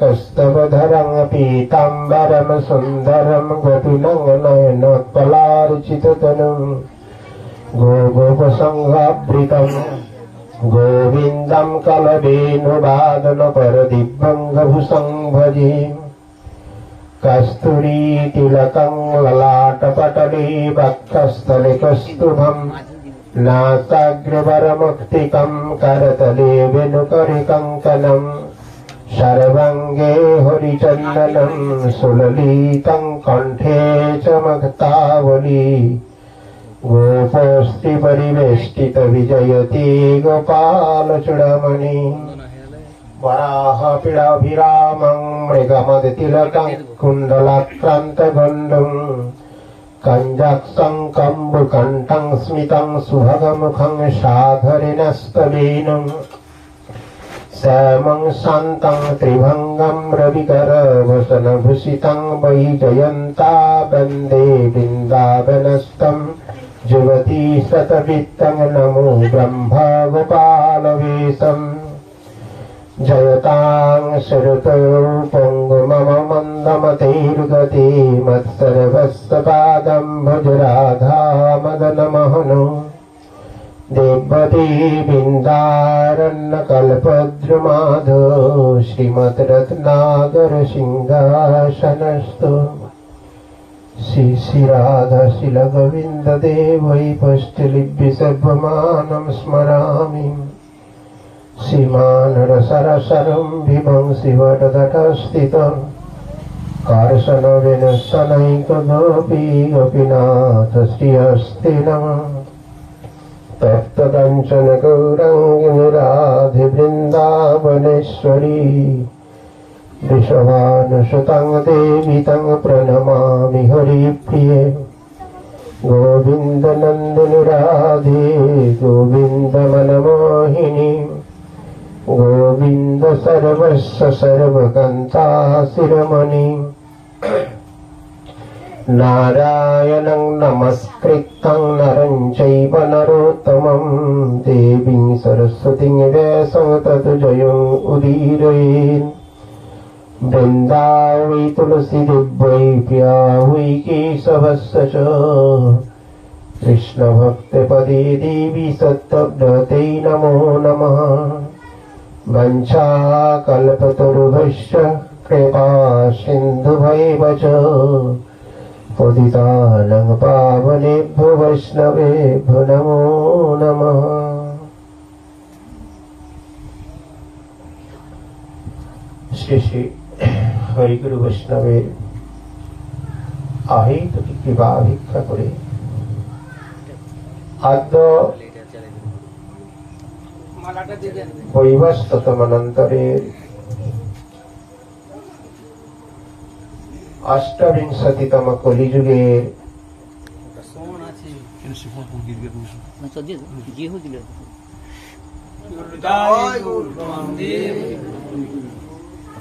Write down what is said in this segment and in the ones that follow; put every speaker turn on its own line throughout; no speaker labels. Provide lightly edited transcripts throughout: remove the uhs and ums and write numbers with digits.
कस्तवधरं पीताम्बरं सुन्दरं गोपिनं नयनोत्पलार्चिततनुं गोगोपसंहावृतं गोविन्दं कलवेणुवादनपरदिव्यङ्गभूषं भजे कस्तूरीतिलकं ललाटपटले वक्षस्थले कस्तुभं नासाग्रवरमुक्तिकं करतले वेणुकरकङ्कणं सर्वाङ्गे हरिचन्दनं सुललितं कण्ठे च मक्तावली गोपोस्ति परिवेष्टित विजयति गोपालचूडामणि वराहपीडाभिरामं मृगमदतिलकं कुण्डलाक्रान्तगण्डं कञ्जाक्षं कम्बुकण्ठं स्मितं सुभगमुखं साधरेणस्तवेनं श्यामं शान्तं त्रिभङ्गं रविकरवसनभूषितं वैजयन्ता वन्दे वृन्दावनस्थं जुगती शतवित्तं नमो ब्रह्मा गोपालवेशम् जयतां शरतो पङ्गुमम मन्दमतेर्गति मत्सर्वस्वपादं भज राधा मदनमोहनो देवती बिन्दारण्यकल्पद्रुमाधो श्रीमद्रत्नागर सिंहासनस्थो श्री श्री राधा शिलगोविन्द देवै पष्टलिभ्य सर्वमानं स्मरामि श्रीमानरसरसरं भीमं शिवतटस्थितं कार्शनवेनशनैकगोपी गोपीनाथ श्री अस्ति नमः तप्तकाञ्चन गौराङ्गी राधे वृन्दावनेश्वरी वृषभानुसुतं देवी तं प्रणमामि हरिप्रिये गोविन्दनन्दिनि राधे गोविन्दमनमोहिनी गोविंद सर्वस्व सर्वगन्ता शिरोमणि नारायणं नमस्कृतं नरं चैव नरोत्तमं देवीं सरस्वतीं व्यासं ततो जयं उदीरयेत् वृन्दावै तुलसी दिव्यै प्रिया वै केशवस्य च कृष्णभक्तपदे देवी सत्तव्रते नमो नमः वंशाकल्पतरुभ्यश्च कृपा सिन्धुभैव च पतितानां पावनेभ्यो वैष्णवेभ्यो नमो नमः। श्री श्री हरिगुरु वैष्णवेर আহিত কৃপা ভিক্ষা করে আদ্য বৈবস্ততমনন্তরের অষ্টবিংশতিতম কলিযুগের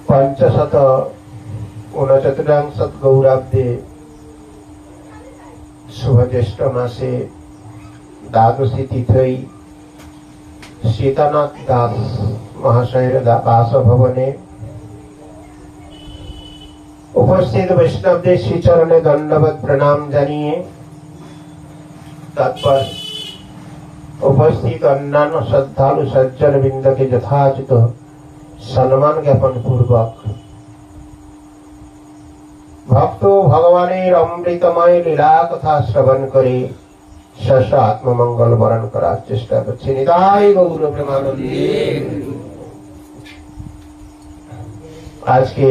পঞ্চশত ঊনচতুর্শত গৌরাব্দে শুভ জ্যৈষ্ঠ মাসে দ্বাদশী তিথি সীতানাথ দাস মহাশয়ের বাসভবনে উপস্থিত বৈষ্ণবদের শ্রীচরণে দণ্ডবত প্রণাম জানিয়ে তৎপর উপস্থিত অন্যান্য শ্রদ্ধালু সজ্জন বৃন্দকে যথাযথ সম্মান জ্ঞাপন পূর্বক ভক্ত ভগবানের অমৃতময় লীলা কথা শ্রবণ করে শেষ আত্মমঙ্গল বরণ করার চেষ্টা করছি। নিতাই গৌর প্রেমানন্দে। আজকে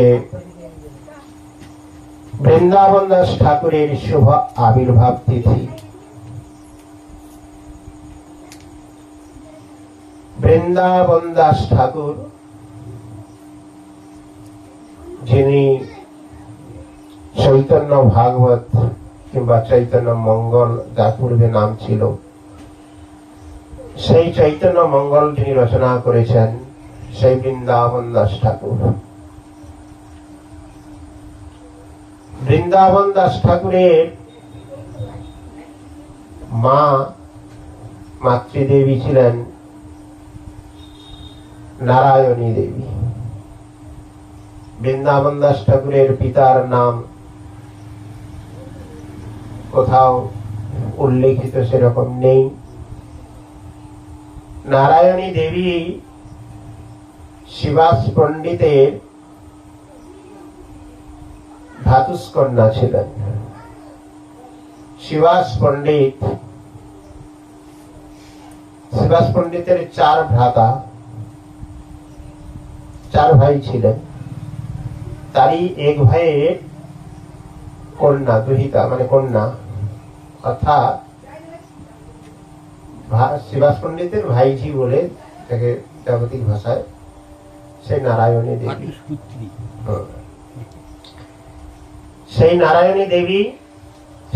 বৃন্দাবন দাস ঠাকুরের শুভ আবির্ভাব তিথি। বৃন্দাবন দাস ঠাকুর যিনি চৈতন্য ভাগবত কিংবা চৈতন্য মঙ্গল যার পূর্বে নাম ছিল, সেই চৈতন্য মঙ্গল যিনি রচনা করেছেন সেই বৃন্দাবন দাস ঠাকুর। বৃন্দাবন দাস ঠাকুরের মা মাতৃদেবী ছিলেন নারায়ণী দেবী। বৃন্দাবন দাস ঠাকুরের পিতার নাম কোথাও উল্লেখিত সেরকম নেই। নারায়ণী দেবী শিবাস পণ্ডিতের ভ্রাতুষ্কন্যা ছিলেন। শিবাস পণ্ডিতের 4 ভ্রাতা, 4 ভাই ছিলেন। তারই এক ভাইয়ের কন্যা দুহিতা, মানে কন্যা, অর্থাৎ শিবাস পণ্ডিতের ভাইঝি বলে তাকে জাগতিক ভাষায়, সেই নারায়ণী দেবী। সেই নারায়ণী দেবী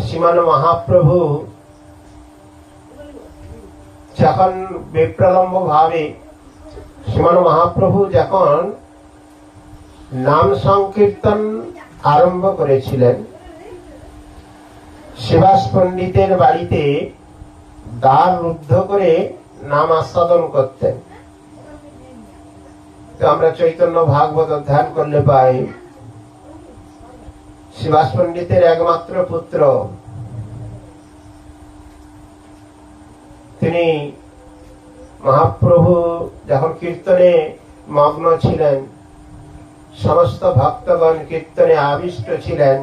শ্রীমান মহাপ্রভু যখন বিপ্রলম্ব ভাবে, শ্রীমান মহাপ্রভু যখন নাম সংকীর্তন আরম্ভ করেছিলেন, শিবাস পণ্ডিতের বাড়িতে দ্বার রুদ্ধ করে নাম আস্বাদন করতেন। তো আমরা চৈতন্য ভাগবত অধ্যয়ন করলে পাই, শিবাস পণ্ডিতের একমাত্র পুত্র, তিনি মহাপ্রভু যখন কীর্তনে মগ্ন ছিলেন, সমস্ত ভক্তগণ কীর্তনে আবিষ্ট ছিলেন,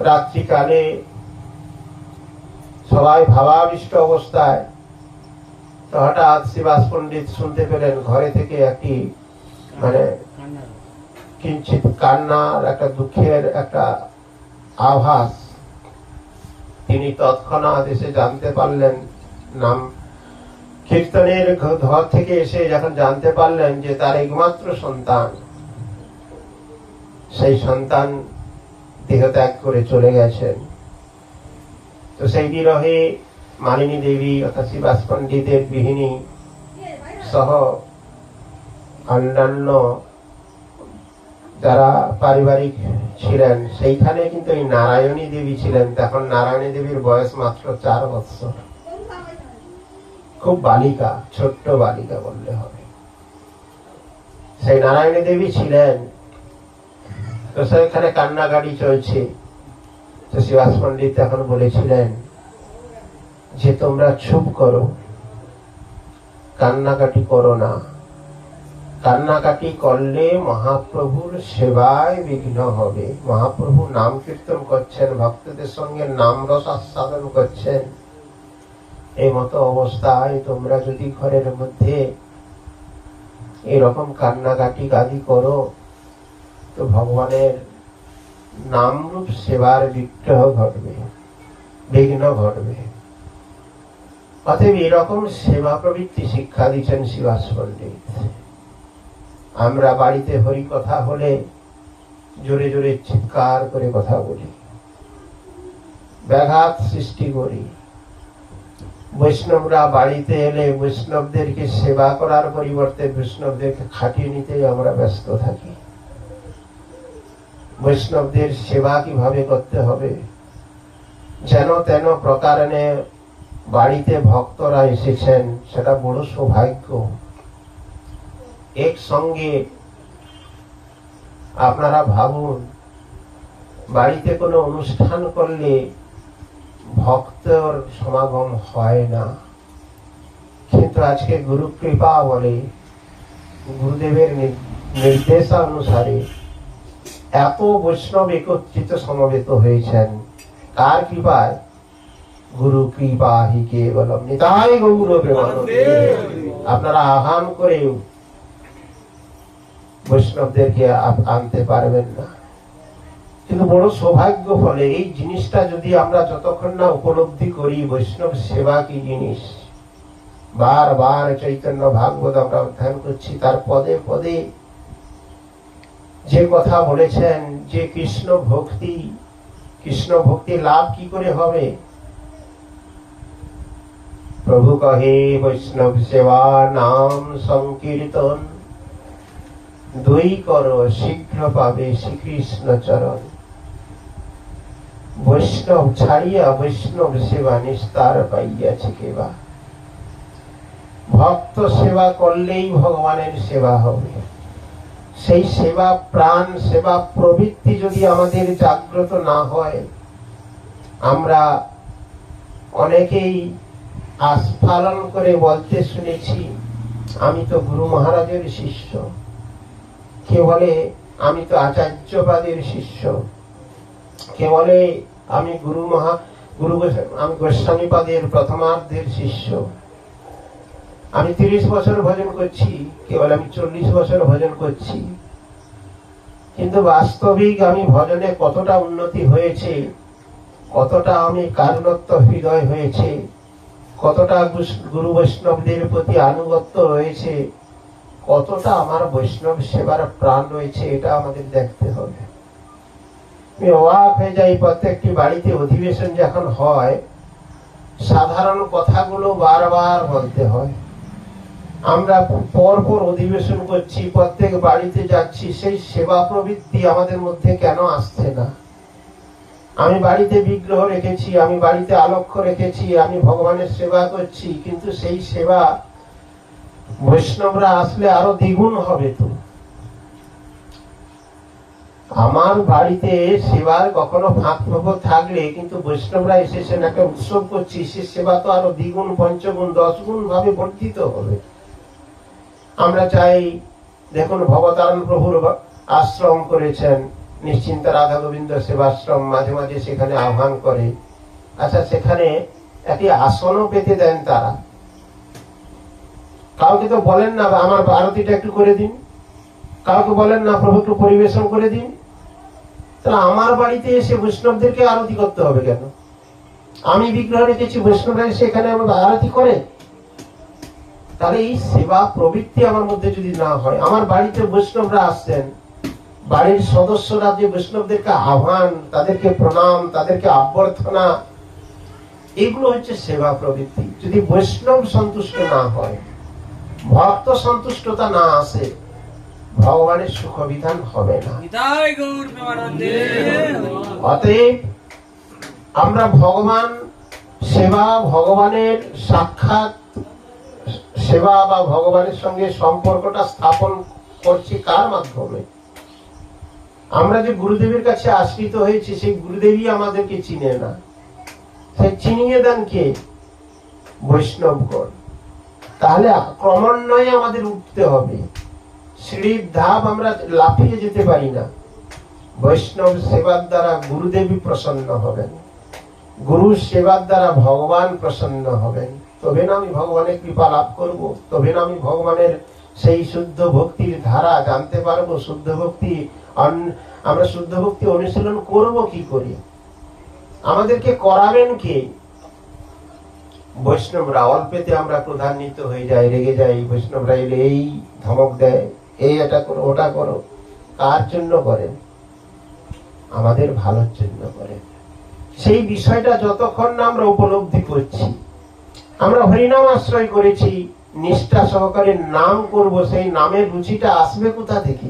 রাত্রিকালে সবাই ভাবাবিষ্ট অবস্থায়, তো হঠাৎ শিবাস পণ্ডিত শুনতে পেলেন ঘরে থেকে একটি মানে কিঞ্চিত কান্নার, একটা দুঃখের একটা আভাস। তিনি তৎক্ষণাৎ এসে জানতে পারলেন, নাম কীর্তনের ঘর থেকে এসে যখন জানতে পারলেন যে তার একমাত্র সন্তান, সেই সন্তান দেহত্যাগ করে চলে গেছেন। তো সেই বিরহে মালিনী দেবী অর্থাৎ শিবাস পণ্ডিতের গৃহিণী সহ অন্যান্য যারা পারিবারিক ছিলেন, সেইখানে কিন্তু এই নারায়ণী দেবী ছিলেন। তখন নারায়ণী দেবীর বয়স মাত্র 4 বৎসর, খুব বালিকা, ছোট্ট বালিকা বললে হবে। সেই নারায়ণী দেবী ছিলেন। তো সেখানে কান্নাকাটি চলছে। তো শিবাস পণ্ডিত এখন বলেছিলেন যে তোমরা চুপ করো, কান্নাকাটি করো না। কান্নাকাটি করলে মহাপ্রভুর সেবায় বিঘ্ন হবে। মহাপ্রভু নাম কীর্তন করছেন, ভক্তদের সঙ্গে নাম রস আস্বাদন করছেন। এই মতো অবস্থায় তোমরা যদি ঘরের মধ্যে এরকম কান্নাকাটি আদি করো, তো ভগবানের নামরূপ সেবার বিগ্রহ ঘটবে, বিঘ্ন ঘটবে। অতএব এরকম সেবা প্রবৃত্তি শিক্ষা দিচ্ছেন শিবাস পণ্ডিত। আমরা বাড়িতে হরি কথা হলে জোরে জোরে চিৎকার করে কথা বলি, ব্যাঘাত সৃষ্টি করি। বৈষ্ণবরা বাড়িতে এলে বৈষ্ণবদেরকে সেবা করার পরিবর্তে বৈষ্ণবদেরকে খাটিয়ে নিতে আমরা ব্যস্ত থাকি। বৈষ্ণবদের সেবা কিভাবে করতে হবে, যেন তেন প্রকারে বাড়িতে ভক্তরা এসেছেন, সেটা বড় সৌভাগ্য। একসঙ্গে আপনারা ভাবুন, বাড়িতে কোনো অনুষ্ঠান করলে ভক্তর সমাগম হয় না, কিন্তু আজকে গুরু কৃপা বলে, গুরুদেবের নির্দেশানুসারে এত বৈষ্ণব একত্রিত সমবেত হয়েছেন। কার কৃপায়? গুরু কৃপা হি কেবলম নিতাই গৌর প্রেমানন্দে। আপনারা আহ্বান করে বৈষ্ণবদেরকে আনতে পারবেন না, কিন্তু বড় সৌভাগ্য ফলে এই জিনিসটা যদি আমরা যতক্ষণ না উপলব্ধি করি, বৈষ্ণব সেবা কি জিনিস। বারবার চৈতন্য ভাগবত আমরা অধ্যয়ন করছি, তার পদে পদে যে কথা বলেছেন যে কৃষ্ণ ভক্তি লাভ কি করে হবে। প্রভু কহে বৈষ্ণব সেবা নাম সংকীর্তন, 2 করো শীঘ্র পাবে শ্রীকৃষ্ণ চরণ। বৈষ্ণব ছাড়িয়া বৈষ্ণব সেবা নিস্তার পাইয়াছে কেবা। ভক্ত সেবা করলেই ভগবানের সেবা হবে। সেই সেবা প্রাণ, সেবা প্রবৃত্তি যদি আমাদের জাগ্রত না হয়, আমরা অনেকেই আস্ফালন করে বলতে শুনেছি, আমি তো গুরু মহারাজের শিষ্য, কে বলে আমি তো আচার্যবাদের শিষ্য, কে বলে আমি আমি গোস্বামীপাদের প্রথমার্ধের শিষ্য, আমি 30 বছর ভজন করছি, কে বলে আমি 40 বছর ভজন করছি। কিন্তু বাস্তবিক আমি ভজনে কতটা উন্নতি হয়েছে, কতটা আমি কারুণত্ব হৃদয় হয়েছে, কতটা গুরু বৈষ্ণবদের প্রতি আনুগত্য রয়েছে, কতটা আমার বৈষ্ণব সেবার প্রাণ রয়েছে, এটা আমাদের দেখতে হবে। আমি অবাক হয়ে যাই, প্রত্যেকটি বাড়িতে অধিবেশন যখন হয়, সাধারণ কথাগুলো বারবার বলতে হয়। আমরা পরপর অধিবেশন করছি, প্রত্যেক বাড়িতে যাচ্ছি, সেই সেবা প্রবৃত্তি আমাদের মধ্যে কেন আসছে না? আমি বাড়িতে বিগ্রহ রেখেছি, আমি বাড়িতে আলক্ষ্য রেখেছি, আমি ভগবানের সেবা করছি, কিন্তু সেই সেবা বৈষ্ণবরা আসলে আরো দ্বিগুণ হবে। তো আমার বাড়িতে সেবার কখনো ফাঁক ফোকর থাকলে, কিন্তু বৈষ্ণবরা এসেছেন একটা উৎসব করছি, সে সেবা তো আরো দ্বিগুণ, পঞ্চগুণ, 10 গুণ ভাবে বর্ধিত হবে। আমরা চাই, দেখুন ভবতারণ প্রভুর আশ্রম করেছেন, নিশ্চিন্ত রাধা গোবিন্দ সেবাশ্রম, মাঝে মাঝে সেখানে আহ্বান করে। আচ্ছা, সেখানে একটি আসনও পেতে দেন তারা। কাউকে তো বলেন না আমার আরতিটা একটু করে দিন, কাউকে বলেন না প্রভু একটু পরিবেশন করে দিন। তাহলে আমার বাড়িতে এসে বৈষ্ণবদেরকে আরতি করতে হবে কেন? আমি বিগ্রহ রেখেছি, বৈষ্ণবরা এসে এখানে আমার আরতি করে। তাহলে এই সেবা প্রবৃত্তি আমার মধ্যে যদি না হয়, আমার বাড়িতে বৈষ্ণবরা আসছেন, বাড়ির সদস্যরা যে বৈষ্ণবদেরকে আহ্বান, তাদেরকে প্রণাম, তাদেরকে অভ্যর্থনা, এগুলো হচ্ছে সেবা প্রবৃত্তি। যদি বৈষ্ণব সন্তুষ্ট না হয়, ভক্ত সন্তুষ্টতা না আসে, ভগবানের সুখ বিধান হবে না। অতএব আমরা ভগবান সেবা, ভগবানের সাক্ষাৎ সেবা বা ভগবানের সঙ্গে সম্পর্কটা স্থাপন করছি কার মাধ্যমে? আমরা যে গুরুদেবের কাছে আশ্রিত হয়েছি, সেই গুরুদেবই আমাদেরকে চিনে না। সে চিনিয়ে দেন কে? বৈষ্ণবগণ। তাহলে ক্রমান্বয়ে আমাদের উঠতে হবে, সিঁড়ির ধাপ আমরা লাফিয়ে যেতে পারি না। বৈষ্ণব সেবার দ্বারা গুরুদেবী প্রসন্ন হবেন, গুরু সেবার দ্বারা ভগবান প্রসন্ন হবেন, তবে না আমি ভগবানের কৃপা লাভ করব, তবে না আমি ভগবানের সেই শুদ্ধ ভক্তির ধারা জানতে পারবো। শুদ্ধ ভক্তি, আমরা শুদ্ধ ভক্তি অনুশীলন করব কি করে? আমাদেরকে করাবেন কে? বৈষ্ণবরা। অল্পেতে আমরা ক্রোধান্বিত হয়ে যাই, রেগে যাই। বৈষ্ণবরা এলে এই ধমক দেয়, এই এটা করো, ওটা করো। কার জন্য করেন? আমাদের ভালোর জন্য করেন। সেই বিষয়টা যতক্ষণ না আমরা উপলব্ধি করছি, আমরা হরিনাম আশ্রয় করেছি, নিষ্ঠা সহকারে নাম করব, সেই নামের রুচিটা আসবে কোথা থেকে?